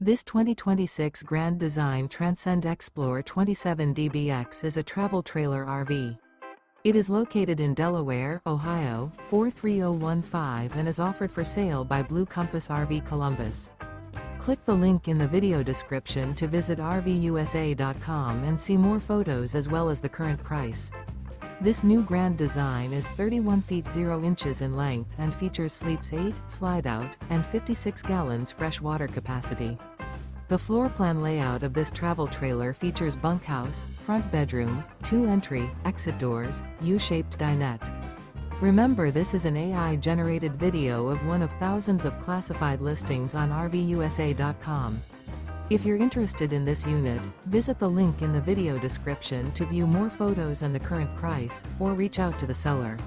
This 2026 Grand Design Transcend Xplor 27DBX is a travel trailer RV. It is located in Delaware, Ohio, 43015 and is offered for sale by Blue Compass RV Columbus. Click the link in the video description to visit RVUSA.com and see more photos as well as the current price. This new Grand Design is 31 feet 0 inches in length and features sleeps 8, slide-out, and 56 gallons fresh water capacity. The floor plan layout of this travel trailer features bunkhouse, front bedroom, 2 entry, exit doors, U-shaped dinette. Remember, this is an AI-generated video of one of thousands of classified listings on RVUSA.com. If you're interested in this unit, visit the link in the video description to view more photos and the current price, or reach out to the seller.